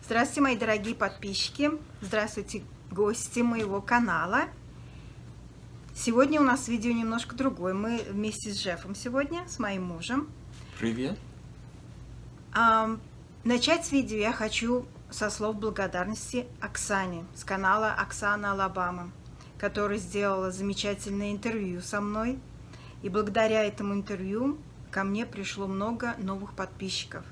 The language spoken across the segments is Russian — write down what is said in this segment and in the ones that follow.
Здравствуйте, мои дорогие подписчики. Здравствуйте, гости моего канала. Сегодня у нас видео немножко другое. Мы вместе с Джеффом сегодня, с моим мужем. Привет. Начать с видео я хочу со слов благодарности Оксане с канала Оксана Алабама, которая сделала замечательное интервью со мной. И благодаря этому интервью ко мне пришло много новых подписчиков.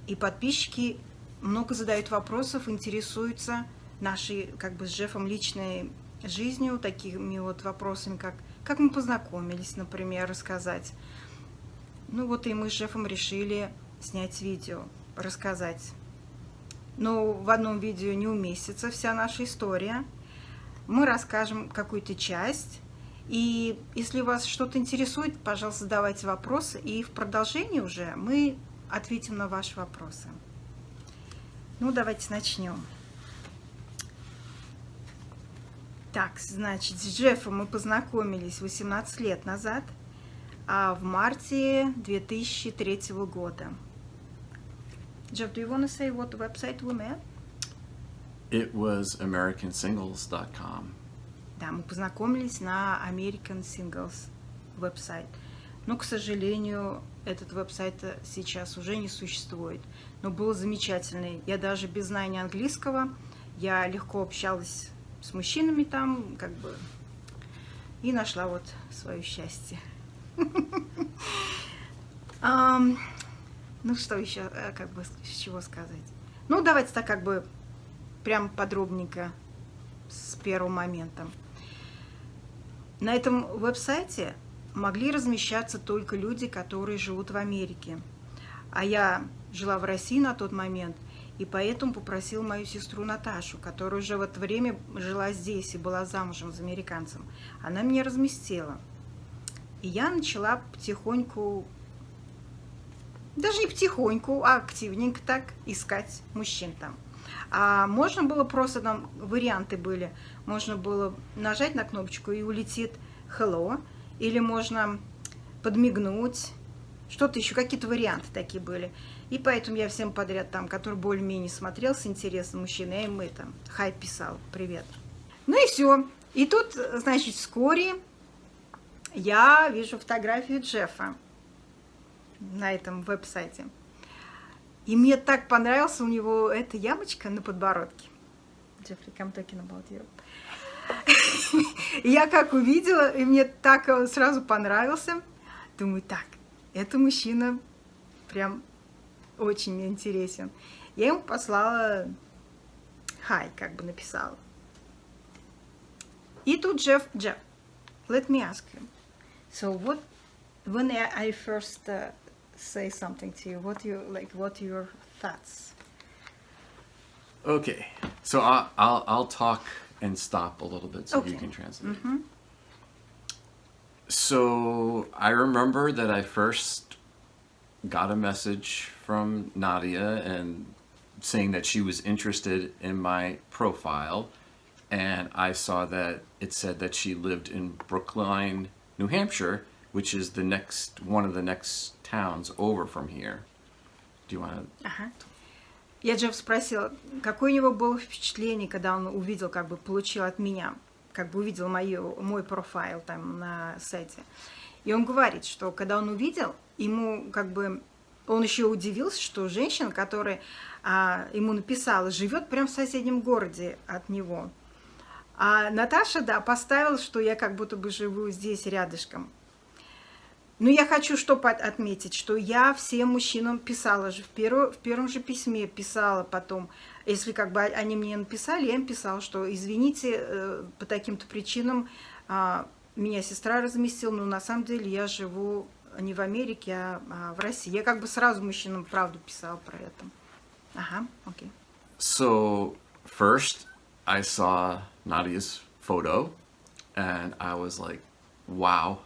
И подписчики много задают вопросов, интересуются нашей, с Джеффом личной жизнью, такими вот вопросами, как мы познакомились, например, рассказать. Ну вот и мы с Джеффом решили снять видео, рассказать. Но в одном видео не уместится вся наша история. Мы расскажем какую-то часть. И если вас что-то интересует, пожалуйста, задавайте вопросы. И в продолжении уже мы ответим на ваши вопросы. Ну, давайте начнем. Так, значит, с Джеффом мы познакомились 18 лет назад, а в марте 2003 года. Jeff, do you want to say what website we met? It was AmericanSingles.com. Да, мы познакомились на American Singles веб-сайт. Но, к сожалению, этот веб-сайт сейчас уже не существует. Но был замечательный. Я даже без знания английского, я легко общалась с мужчинами там, и нашла вот свое счастье. Ну, что еще, с чего сказать? Ну, давайте так, прям подробненько, с первого момента. На этом веб-сайте могли размещаться только люди, которые живут в Америке. А я жила в России на тот момент, и поэтому попросила мою сестру Наташу, которая уже в это время жила здесь и была замужем за американцем. Она меня разместила. И я начала потихоньку, даже не потихоньку, а активненько так искать мужчин там. А можно было просто, там варианты были, можно было нажать на кнопочку и улетит hello, или можно подмигнуть, что-то еще, какие-то варианты такие были. И поэтому я всем подряд там, который более-менее смотрел с интересом мужчины, я им хай писал, привет. Ну и все. И тут, значит, вскоре я вижу фотографию Джеффа на этом веб-сайте. И мне так понравился у него эта ямочка на подбородке. Джеффри, I'm talking about you. Я как увидела, и мне так сразу понравился. Думаю, так, это мужчина прям очень мне интересен. Я ему послала хай, написала. И тут Jeff, let me ask you. So when I first say something to you, what your thoughts? Okay, so I'll talk and stop a little bit so Okay. you can translate. Mm-hmm. So I remember that I first got a message from Nadia and saying that she was interested in my profile, and I saw that it said that she lived in Brookline, New Hampshire, which is one of the next towns over from here. Do you want to? Ага. Я Джефф спросила, какое у него было впечатление, когда он увидел, получил от меня, увидел мой профайл там на сайте. И он говорит, что когда он увидел, ему он еще удивился, что женщина, которая ему написала, живет прямо в соседнем городе от него. А Наташа, да, поставила, что я как будто бы живу здесь рядышком. Но я хочу отметить, что я всем мужчинам писала же, в первом же письме писала потом, если они мне написали, я им писала, что извините, по таким-то причинам меня сестра разместила, но на самом деле я живу не в Америке, а в России. Я сразу мужчинам правду писала про это. Ага, окей. So first I saw Nadia's photo and I was like, wow.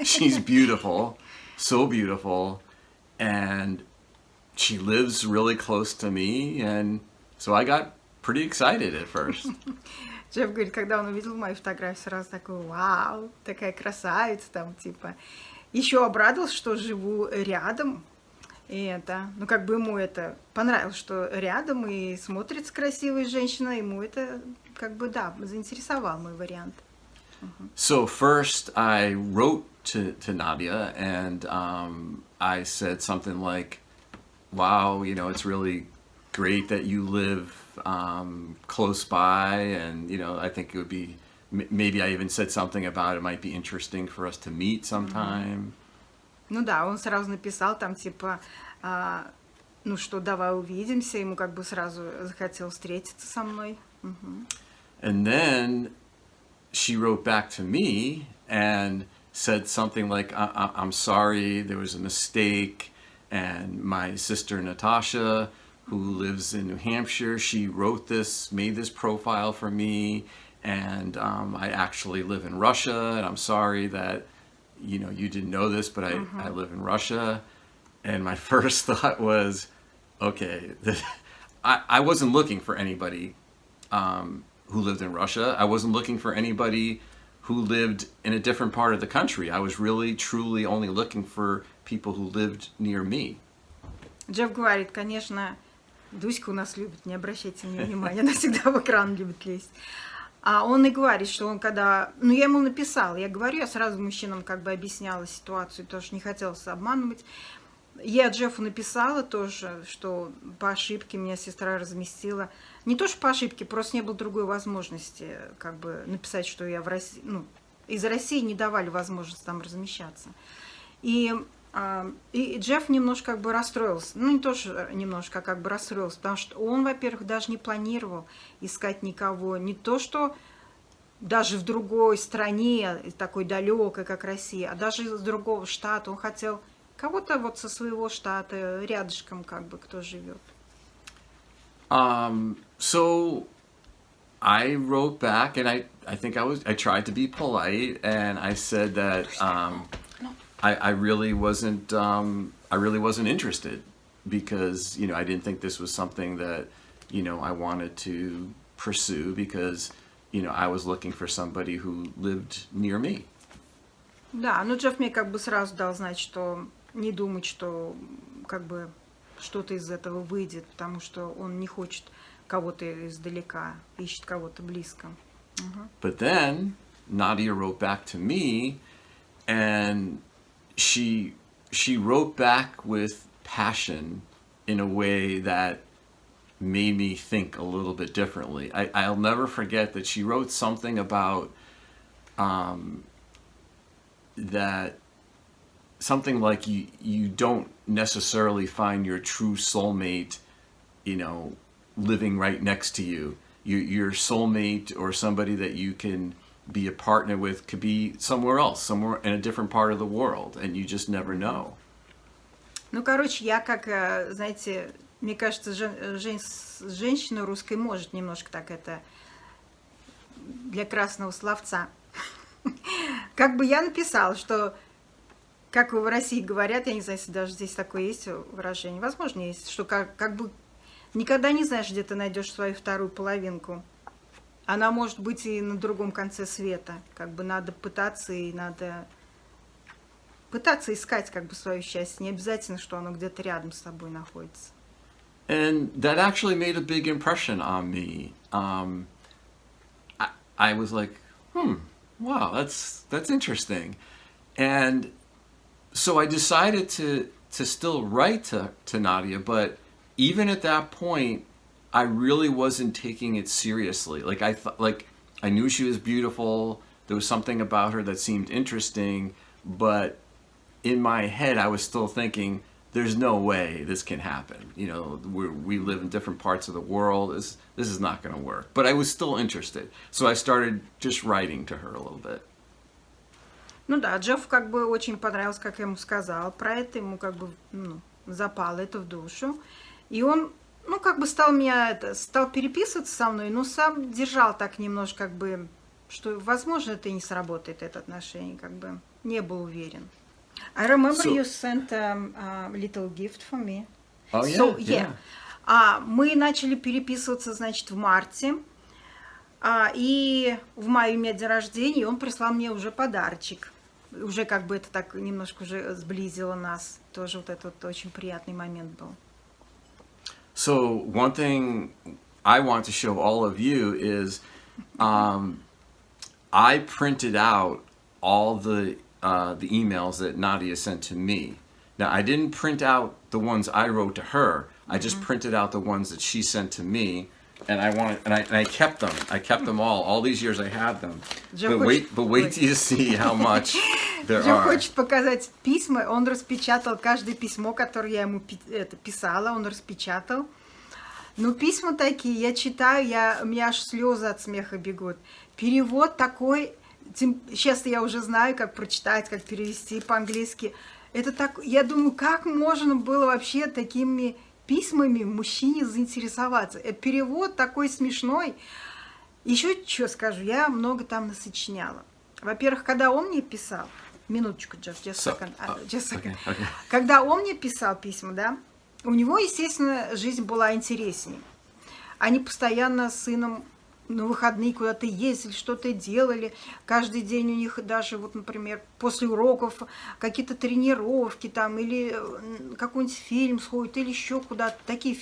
She's beautiful, so beautiful, and she lives really close to me, and so I got pretty excited at first. Джефф говорит, когда он увидел мою фотографию, сразу такой, вау, такая красавица там, Еще обрадовался, что живу рядом, И это, ну, как бы ему это понравилось, что рядом и смотрится красивая женщина, ему это, как бы, да, заинтересовал мой вариант. So first I wrote to Nadia and I said something like, wow, you know, it's really great that you live close by, and you know, I think it would be maybe I even said something about it might be interesting for us to meet sometime. Ну да, он сразу написал там типа, ну что, давай увидимся, ему как бы сразу захотел встретиться со мной. And then she wrote back to me and said something like, I'm sorry, there was a mistake, and my sister Natasha, who lives in New Hampshire, she wrote this, made this profile for me, and I actually live in Russia, and I'm sorry that, you know, you didn't know this, but I live in Russia. And my first thought was, okay, I wasn't looking for anybody who lived in Russia. I wasn't looking for anybody who lived in a different part of the country. I was really, truly only looking for people who lived near me. Джефф говорит, конечно, Дуська у нас любит, не обращайте на нее внимания, она всегда в экран любит лезть. А он и говорит, что он когда... Ну, я ему написала, я говорю, я сразу мужчинам как бы объясняла ситуацию, тоже не хотела обманывать. Я Джеффу написала тоже, что по ошибке меня сестра разместила. Не то, что по ошибке, просто не было другой возможности как бы написать, что я в России... Ну, из России не давали возможность там размещаться. И Джефф немножко как бы расстроился. Ну, не то, что немножко, а как бы расстроился. Потому что он, во-первых, даже не планировал искать никого. Не то, что даже в другой стране, такой далекой, как Россия, а даже из другого штата. Он хотел кого-то вот со своего штата, рядышком как бы, кто живет. So I wrote back, and I think I tried to be polite, and I said that I really wasn't interested, because you know I didn't think this was something that you know I wanted to pursue, because you know I was looking for somebody who lived near me. Да, но Джефф мне как бы сразу дал знать, что не думать, что как бы что-то из этого выйдет, потому что он не хочет кого-то издалека, ищет кого-то близко. But then Nadia wrote back to me, and she wrote back with passion in a way that made me think a little bit differently. I'll never forget that she wrote something about that something like you don't necessarily find your true soulmate, you know, living right next to you. Your soulmate, or somebody that you can be a partner with, could be somewhere else, somewhere in a different part of the world, and you just never know. Ну, короче, я как, знаете, мне кажется, женщина русской может немножко так это для красного словца. Как бы я написала, что, как в России говорят, я не знаю, если даже здесь такое есть выражение, возможно, есть, что как бы никогда не знаешь, где ты найдешь свою вторую половинку. Она может быть и на другом конце света. Как бы надо пытаться, и надо пытаться искать как бы свое счастье. Не обязательно, что оно где-то рядом с тобой находится. And that actually made a big impression on me. I was like, wow, that's interesting. And so I decided to still write to Nadia, but even at that point, I really wasn't taking it seriously. Like I knew she was beautiful. There was something about her that seemed interesting, but in my head, I was still thinking, there's no way this can happen. You know, we live in different parts of the world. This is not going to work. But I was still interested. So I started just writing to her a little bit. Ну да, Джеффу как бы очень понравилось, как я ему сказала про это. Ему как бы запало это в душу. И он, ну, как бы стал переписываться со мной, но сам держал так немножко, как бы, что, возможно, это и не сработает, это отношение, как бы, не был уверен. I remember you sent a little gift for me. Oh, yeah? So, yeah. Мы начали переписываться, значит, в марте. И в мае у меня день рождения, и он прислал мне уже подарочек. уже как бы это так немножко уже сблизило нас. Тоже вот этот очень приятный момент был. So one thing I want to show all of you is I printed out all the emails that Nadia sent to me. Now, I didn't print out the ones I wrote to her. I just printed out the ones that she sent to me, and I kept them. I kept them all. All these years I have them. But wait till you see how much there Джо are. хочет показать письма. Он распечатал каждое письмо, которое я ему писала. Он распечатал. Ну, письма такие, я читаю, у меня аж слезы от смеха бегут. Перевод такой, сейчас я уже знаю, как прочитать, как перевести по-английски. Это так, я думаю, как можно было вообще такими письмами мужчине заинтересоваться? Перевод такой смешной. Еще что скажу, я много там насочиняла. Во-первых, когда он мне писал, минуточку, just second. Okay. Когда он мне писал письма, да, у него, естественно, жизнь была интереснее. Они постоянно с сыном на выходные куда-то ездили, что-то делали. Каждый день у них даже, вот, например, после уроков какие-то тренировки там, или какой-нибудь фильм сходит, или еще куда-то. Такие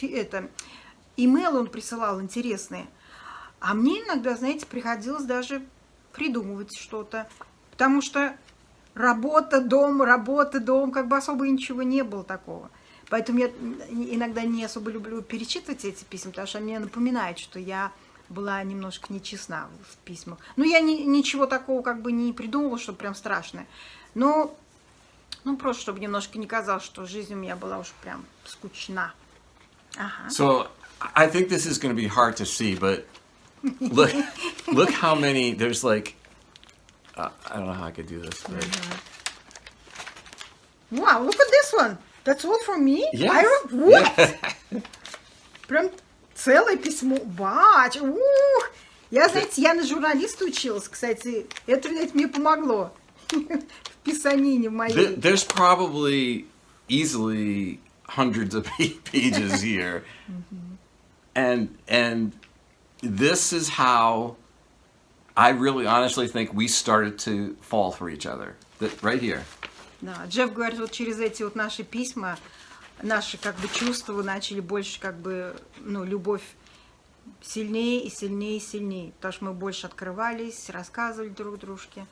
имейлы он присылал интересные. А мне иногда, знаете, приходилось даже придумывать что-то. Потому что работа, дом, как бы особо ничего не было такого. Поэтому я иногда не особо люблю перечитывать эти письма, потому что они мне напоминают, что я была немножко нечестна в письмах. Ну, я ничего такого как бы не придумывала, что прям страшное. Но, просто чтобы немножко не казалось, что жизнь у меня была уж прям скучна. Ага. So I think this is going to be hard to see, but look how many, there's like, I don't know how I could do this. But... Wow, look at this one. That's all for me? Yes. What? Прям целое письмо. Бач! Ух! Знаете, я на журналиста училась, кстати. Это, видать, мне помогло в писанине моей. There's probably easily hundreds of pages here. And this is how I really honestly think we started to fall for each other. Right here. Да, Джефф говорит, вот через эти вот наши письма, наши как бы чувства начали больше как бы, любовь сильнее и сильнее и сильнее, потому что мы больше открывались, рассказывали друг дружке.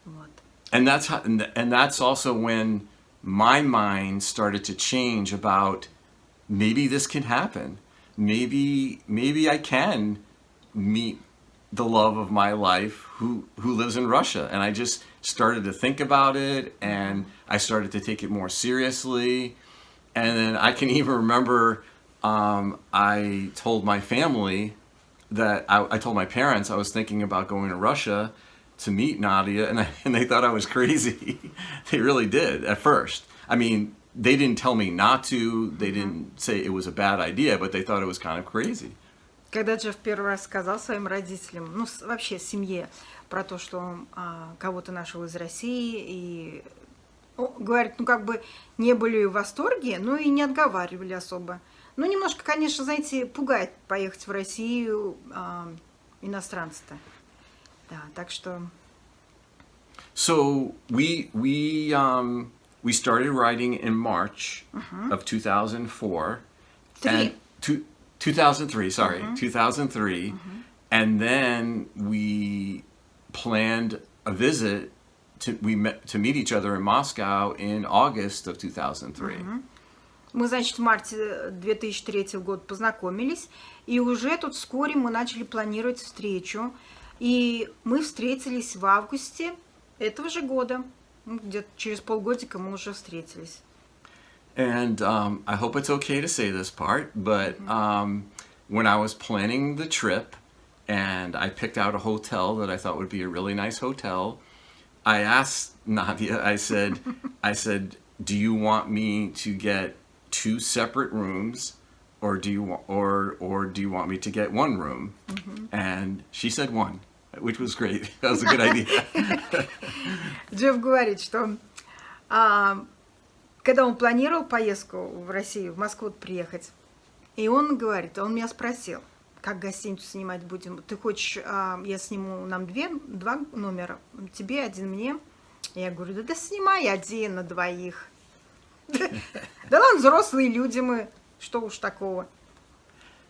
Вот. And that's also when my mind started to change about maybe this can happen. Maybe I can meet the love of my life who lives in Russia. And I just started to think about it, and I started to take it more seriously. And then I can even remember I told my family that I told my parents I was thinking about going to Russia to meet Nadia, and they thought I was crazy. They really did at first. I mean, they didn't tell me not to, they didn't say it was a bad idea, but they thought it was kind of crazy. Когда Джефф первый раз сказал своим родителям, вообще семье, про то, что он кого-то нашел из России, и говорит, как бы не были в восторге, но и не отговаривали особо. Немножко, конечно, знаете, пугает поехать в Россию иностранца-то. Да, так что... So we started writing in March of 2004. 2003, sorry, 2003. And then we planned a visit to meet each other in Moscow in August of 2003. Мы, значит, в марте 2003 года познакомились, и уже тут вскоре мы начали планировать встречу. И мы встретились в августе этого же года. Где-то через полгодика мы уже встретились. And I hope it's okay to say this part, but when I was planning the trip and I picked out a hotel that I thought would be a really nice hotel, I asked Nadia, I said, do you want me to get 2 separate rooms, or do you want me to get 1 room? And she said 1, which was great. That was a good idea. Джефф говорит, что когда он планировал поездку в Россию, в Москву приехать, и он говорит, он меня спросил, как гостиницу снимать будем. Ты хочешь, я сниму нам 2 номера, тебе 1 мне. Я говорю, да снимай один на двоих. Да ладно, взрослые люди мы, что уж такого.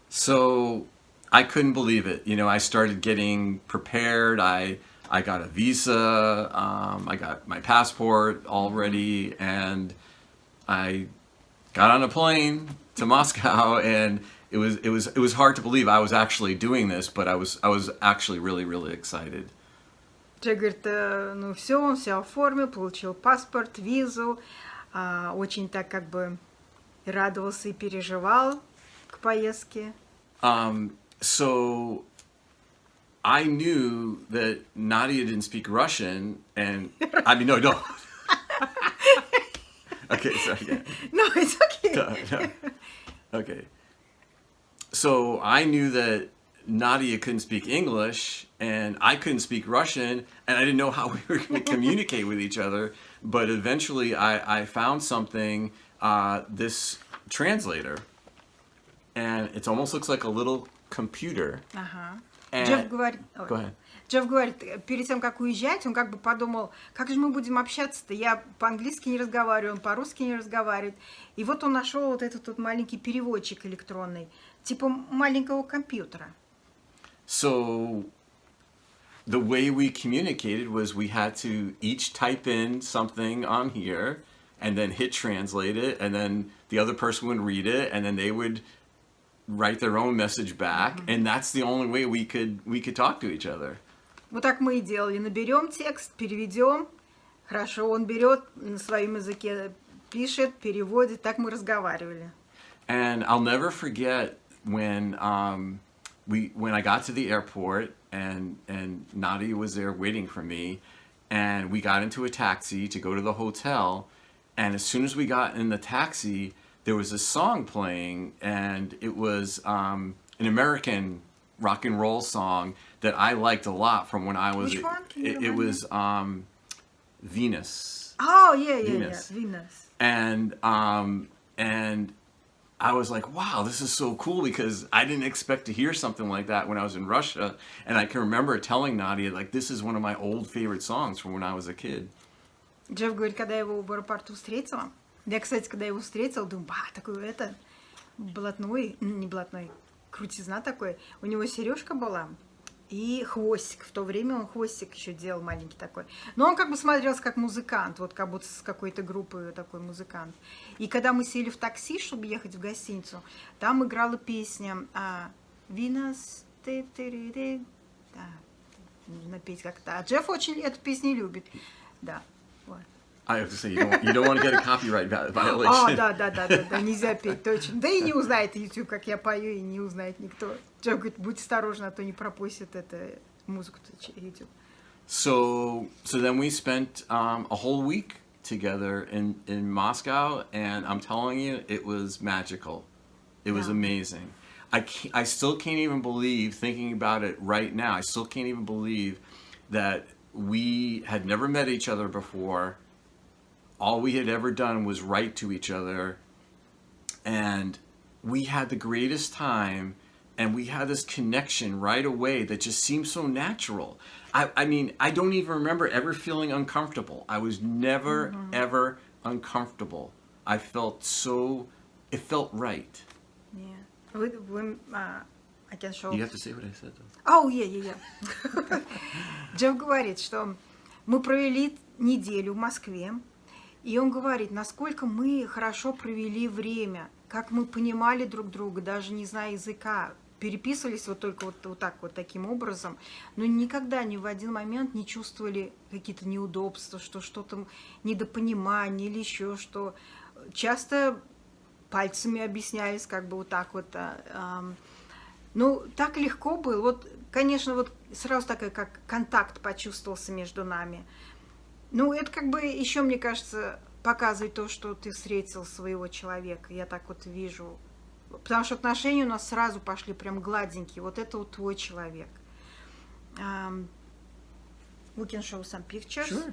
So I couldn't believe it. You know, I started getting prepared. I got a visa. I got my passport all ready, and I got on a plane to Moscow. And it was hard to believe I was actually doing this, but I was actually really excited. Джек говорит, ну все, он все оформил, получил паспорт, визу, очень так как бы радовался и переживал к поездке. So I knew that Nadia didn't speak Russian, and I mean, no. Okay, sorry. Yeah. No, it's okay. No. Okay. So I knew that Nadia couldn't speak English, and I couldn't speak Russian, and I didn't know how we were going to communicate with each other. But eventually, I found something, this translator, and it almost looks like a little computer. Джефф говорит, Go ahead. Джефф говорит, перед тем, как уезжать, он как бы подумал, как же мы будем общаться-то? Я по-английски не разговариваю, он по-русски не разговаривает. И вот он нашел вот этот вот маленький переводчик электронный, типа маленького компьютера. So the way we communicated was we had to each type in something on here and then hit translate it, and then the other person would read it, and then they would write their own message back, and that's the only way we could talk to each other. Вот так мы и делали. Наберем текст, переведем. Хорошо, он берет на своем языке, пишет, переводит. Так мы разговаривали. And I'll never forget when I got to the airport and Nadia was there waiting for me, and we got into a taxi to go to the hotel, and as soon as we got in the taxi, there was a song playing, and it was an American rock and roll song that I liked a lot from when I was. Which one? Can you It remind was Venus. Oh, yeah, Venus. Venus. And I was like, wow, this is so cool, because I didn't expect to hear something like that when I was in Russia. And I can remember telling Nadia, like, this is one of my old favorite songs from when I was a kid. Джефф говорит, когда я его в аэропорту встретила, я, кстати, когда его встретила, думаю, такой это, блатной, не блатной, крутизна такой. У него сережка была и хвостик. В то время он хвостик еще делал маленький такой. Но он как бы смотрелся как музыкант, вот как будто с какой-то группы такой музыкант. И когда мы сели в такси, чтобы ехать в гостиницу, там играла песня «Venus», да, нужно петь как-то. А Джефф очень эту песню любит. Да, вот. I have to say, you don't want to get a copyright violation. Да, нельзя петь, точно. Да и не узнает YouTube, как я пою, и не узнает никто. Джефф говорит, будь осторожна, а то не пропустит эту музыку-то YouTube. So then we spent a whole week together in Moscow, and I'm telling you, it was magical. It was amazing. I still can't even believe, thinking about it right now, I still can't even believe that we had never met each other before. All we had ever done was write to each other, and we had the greatest time, and we had this connection right away that just seemed so natural. I mean, I don't even remember ever feeling uncomfortable. I was never, ever uncomfortable. I felt it felt right. Yeah. I can show. You have to say what I said, though. Oh, yeah. Джефф говорит, что мы провели неделю в Москве, и он говорит, насколько мы хорошо провели время, как мы понимали друг друга, даже не зная языка, переписывались вот только вот так вот таким образом, но никогда ни в один момент не чувствовали какие-то неудобства, что что-то недопонимание или еще что. Часто пальцами объяснялись, как бы вот так вот. Ну, так легко было. Вот, конечно, вот сразу такой, как контакт почувствовался между нами. Ну, это как бы еще, мне кажется, показывает то, что ты встретил своего человека. Я так вот вижу. Потому что отношения у нас сразу пошли прям гладенькие. Вот это вот твой человек. We can show some pictures. Sure.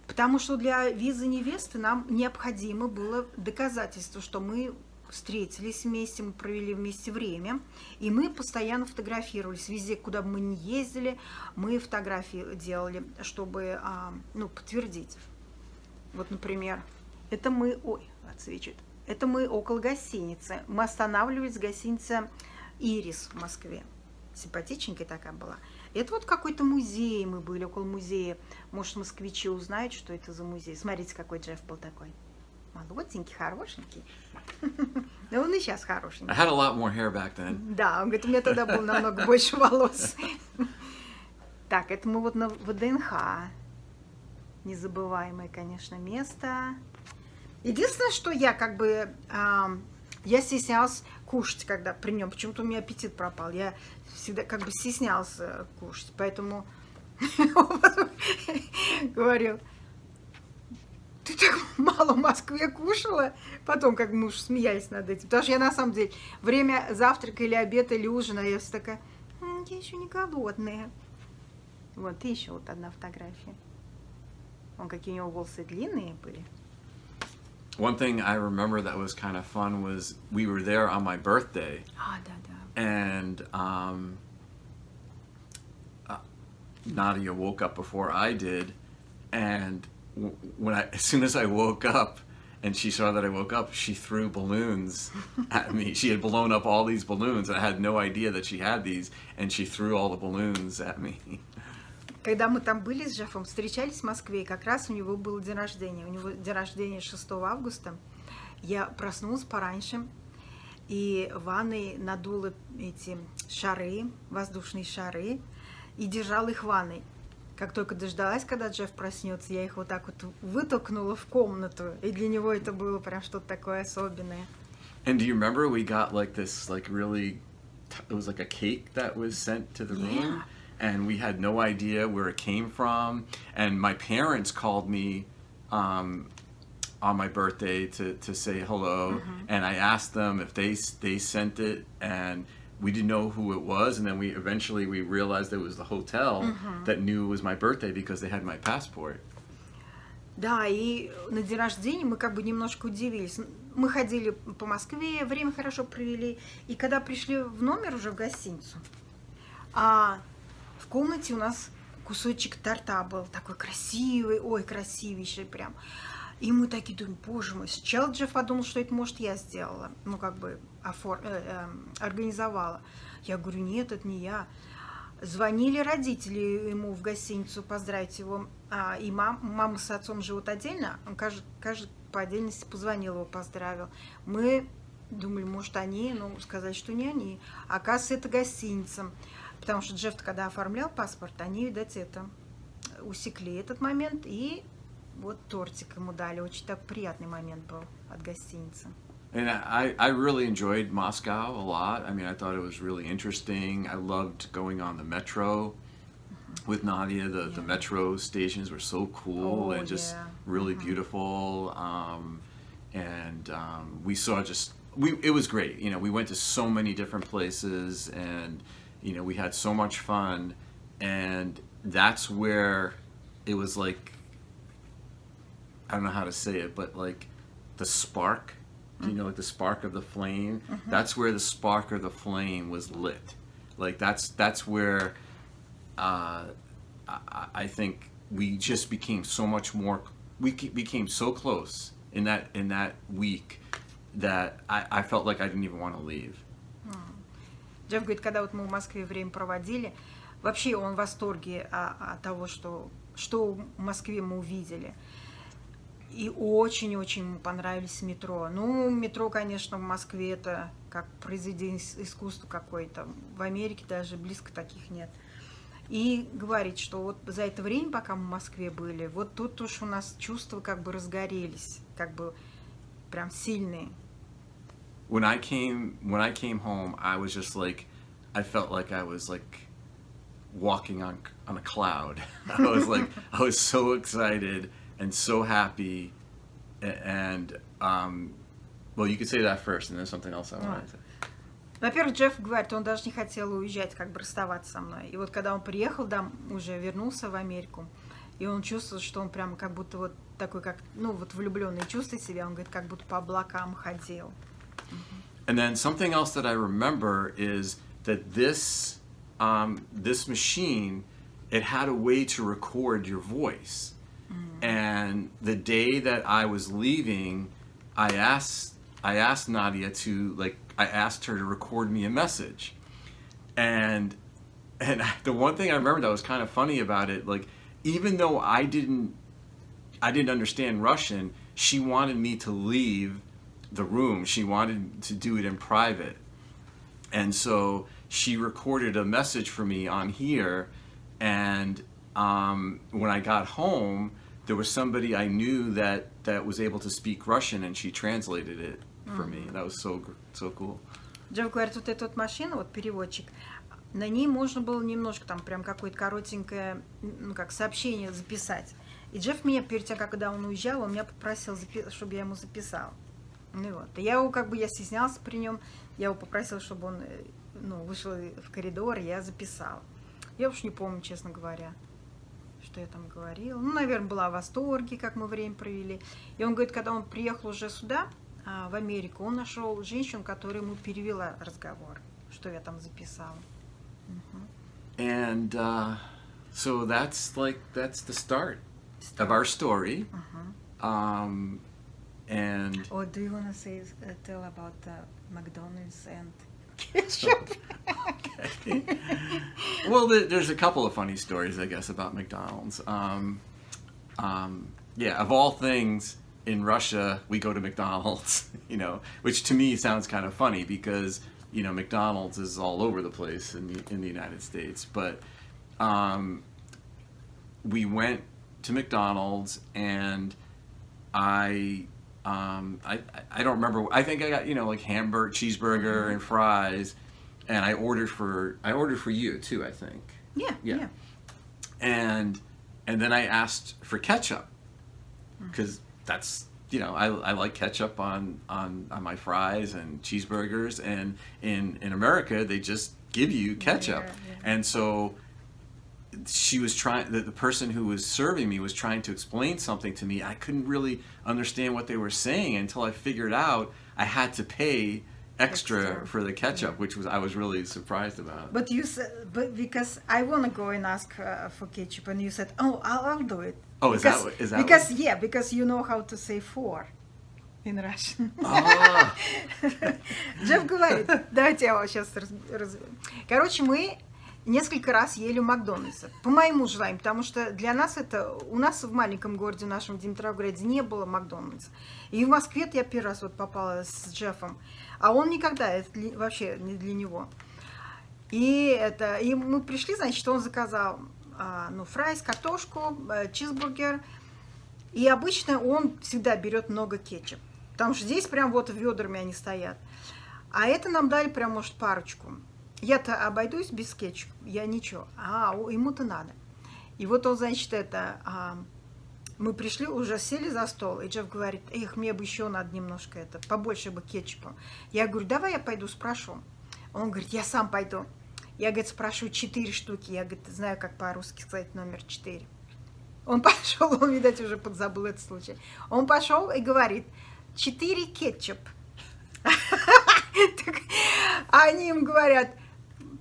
Потому что для визы невесты нам необходимо было доказательство, что мы встретились вместе, мы провели вместе время, и мы постоянно фотографировались. Везде, куда бы мы ни ездили, мы фотографии делали, чтобы, подтвердить. Вот, например, это мы, отсвечивает, это мы около гостиницы. Мы останавливались в гостинице «Ирис» в Москве. Симпатичненькая такая была. Это вот какой-то музей, мы были около музея. Может, москвичи узнают, что это за музей. Смотрите, какой Джефф был такой. Молоденький, хорошенький. Да он и сейчас хорошенький. I had a lot more hair back then. Да, он говорит, у меня тогда было намного больше волос. Так, это мы вот на ВДНХ. Незабываемое, конечно, место. Единственное, что я я стеснялась кушать, когда при нем. Почему-то у меня аппетит пропал. Я всегда стеснялась кушать. Поэтому говорил, ты так мало в Москве кушала. Потом, как мы уж смеялись над этим. Потому что я на самом деле время завтрака или обеда или ужина, я все такая, я еще не голодная. Вот, и еще вот одна фотография. Какие у него волосы длинные были. One thing I remember that was kind of fun was we were there on my birthday. Да. And Nadia woke up before I did, and as soon as I woke up and she saw that I woke up, she threw balloons at me. She had blown up all these balloons, and I had no idea that she had these, and she threw all the balloons at me. Когда мы там были с Джеффом, встречались в Москве, и как раз у него был день рождения. У него день рождения 6 августа. Я проснулась пораньше, и в ванной надула эти шары, воздушные шары, и держала их в ванной. Как только дождалась, когда Джефф проснется, я их вот так вот вытолкнула в комнату, и для него это было прям что-то такое особенное. And do you remember we got this really, it was like a cake that was sent to the room? And we had no idea where it came from. And my parents called me on my birthday to say hello. And I asked them if they sent it, and we didn't know who it was. And then we eventually realized it was the hotel that knew it was my birthday because they had my passport. Да, и на день рождения мы немножко удивились. Мы ходили по Москве, время хорошо провели. И когда пришли в номер уже в гостиницу, в комнате у нас кусочек торта был такой красивый, красивейший прям. И мы такие думаем, боже мой, сначала Джефф подумал, что это, может, я сделала, организовала. Я говорю, нет, это не я. Звонили родители ему в гостиницу поздравить его, и мама с отцом живут отдельно, он каждый по отдельности позвонил его, поздравил. Мы думали, может, они, сказали, что не они. Оказывается, это гостиница. Потому что Джефф, когда оформлял паспорт, они, видать, усекли этот момент, и вот тортик ему дали. Очень так приятный момент был от гостиницы. And I really enjoyed Moscow a lot. I mean, I thought it was really interesting. I loved going on the metro with Nadia. The metro stations were so cool and just really beautiful. And we saw it was great. We went to so many different places, and we had so much fun, and that's where it was I don't know how to say it, but the spark, the spark of the flame, that's where the spark of the flame was lit. That's where I think we just became so much more, we became so close in that week that I felt like I didn't even want to leave. Джефф говорит, когда вот мы в Москве время проводили, вообще он в восторге от того, что в Москве мы увидели. И очень-очень ему понравились метро. Метро, конечно, в Москве это как произведение искусства какое-то. В Америке даже близко таких нет. И говорит, что вот за это время, пока мы в Москве были, вот тут уж у нас чувства разгорелись, прям сильные. When I came home, I was just I felt like I was walking on a cloud. I was so excited and so happy, and well, you could say that first, and then something else I wanted to. Во-первых, Джефф говорит, он даже не хотел уезжать, расставаться со мной. И вот когда он приехал, уже вернулся в Америку, и он чувствовал, что он прям как будто вот такой, влюбленный, чувствует себя, он говорит, как будто по облакам ходил. And then something else that I remember is that this machine, it had a way to record your voice. And the day that I was leaving, I asked Nadia I asked her to record me a message. And the one thing I remember that was kind of funny about it, like, even though I didn't understand Russian, she wanted me to leave the room. She wanted to do it in private. And so she recorded a message for me on here, and when I got home, there was somebody I knew that was able to speak Russian, and she translated it for me. That was so cool. Джефф говорит, вот эта вот машина, вот переводчик, на ней можно было немножко там прям какое-то коротенькое, ну как сообщение записать. И Джефф меня перед тем, когда он уезжал, он меня попросил, чтобы я ему записал. Ну вот. И я стеснялся при нем, я его попросила, чтобы он вышел в коридор, и я записала. Я уж не помню, честно говоря, что я там говорила. Ну, наверное, была в восторге, как мы время провели. И он говорит, когда он приехал уже сюда, в Америку, он нашел женщину, которая ему перевела разговор, что я там записала. And so that's the start of our story. And oh, do you want to tell about McDonald's and ketchup? Okay. Well, there's a couple of funny stories, I guess, about McDonald's. Yeah, of all things, in Russia, we go to McDonald's, which to me sounds kind of funny because, McDonald's is all over the place in the United States. But we went to McDonald's, and I don't remember. I think I got like hamburger, cheeseburger, and fries, and I ordered for you too. I think. Yeah. And then I asked for ketchup because that's I like ketchup on my fries and cheeseburgers, and in America they just give you ketchup. Yeah. And so she was the person who was serving me was trying to explain something to me. I couldn't really understand what they were saying until I figured out I had to pay extra for the ketchup, which I was really surprised about. But you said, because I want to go and ask for ketchup, and you said, "Oh, I'll do it." Oh, because, is that because you know how to say "for" in Russian. Oh. Джефф говорит, давайте я вас сейчас Короче, мы несколько раз ели в Макдональдсе, по моему желанию, потому что для нас у нас в маленьком городе, в нашем Димитровграде, не было Макдональдса. И в Москве я первый раз попала с Джеффом, а он никогда, это вообще не для него. И мы пришли, значит, он заказал, фрайс, картошку, чизбургер, и обычно он всегда берет много кетчуп, потому что здесь прям вот ведрами они стоят. А это нам дали прям, может, парочку. Я-то обойдусь без кетчупа, я ничего, ему-то надо. И вот он, значит, мы пришли, уже сели за стол, и Джефф говорит, мне бы еще надо немножко побольше бы кетчупа. Я говорю, давай я пойду спрошу. Он говорит, я сам пойду. Я, говорит, спрошу 4 штуки, я, говорит, знаю, как по-русски сказать номер 4. Он пошел, он, видать, уже подзабыл этот случай. Он пошел и говорит, 4 кетчуп. Они им говорят,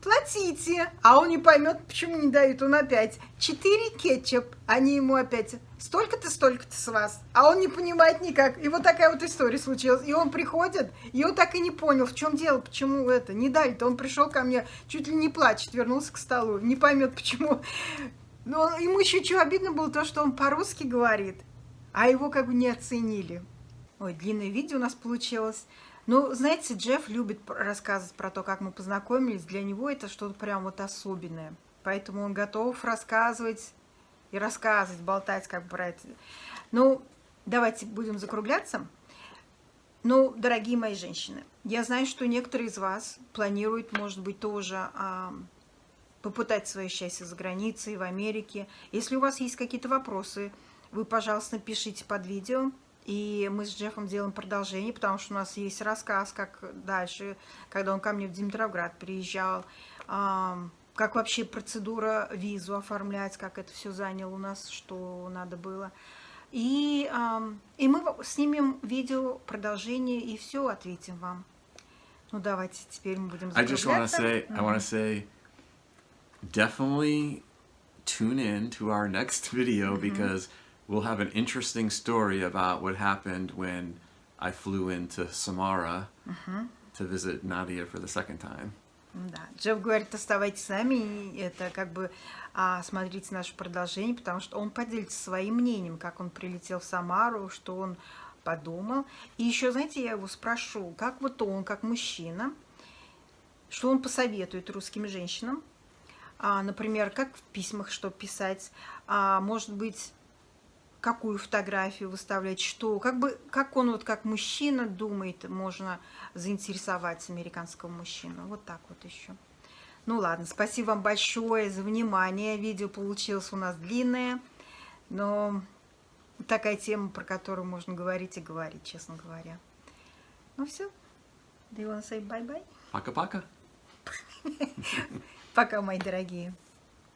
платите, а он не поймет, почему не дают, он опять 4 кетчуп, они ему опять столько-то с вас, а он не понимает никак, и вот такая вот история случилась, и он приходит, и он так и не понял, в чем дело, почему не дали-то, он пришел ко мне, чуть ли не плачет, вернулся к столу, не поймет, почему, но ему еще что обидно было то, что он по-русски говорит, а его как бы не оценили. Ой, длинное видео у нас получилось. Ну, знаете, Джефф любит рассказывать про то, как мы познакомились. Для него это что-то прям вот особенное. Поэтому он готов рассказывать и рассказывать, болтать как бы про это. Ну, давайте будем закругляться. Ну, дорогие мои женщины, я знаю, что некоторые из вас планируют, может быть, тоже попытать свое счастье за границей, в Америке. Если у вас есть какие-то вопросы, вы, пожалуйста, пишите под видео. И мы с Джеффом делаем продолжение, потому что у нас есть рассказ, как дальше, когда он ко мне в Димитровград приезжал, как вообще процедура визу оформлять, как это все заняло у нас, что надо было. И мы снимем видео продолжение и все ответим вам. Ну, давайте теперь мы будем I just want to закругляться. say, I want to say, definitely tune in to our next video because we'll have an interesting story about what happened when I flew into Samara to visit Nadia for the second time. Да, Джефф говорит, оставайтесь с нами, и это как бы смотрите наше продолжение, потому что он поделится своим мнением, как он прилетел в Самару, что он подумал. И еще, знаете, я его спрошу, как вот он, как мужчина, что он посоветует русским женщинам, например, как в письмах что писать, может быть, какую фотографию выставлять, что, как он вот как мужчина думает, можно заинтересовать американского мужчину. Вот так вот еще. Ну ладно, спасибо вам большое за внимание. Видео получилось у нас длинное, но такая тема, про которую можно говорить и говорить, честно говоря. Ну все. Do you want to say bye-bye? Пока-пока. Пока, мои дорогие.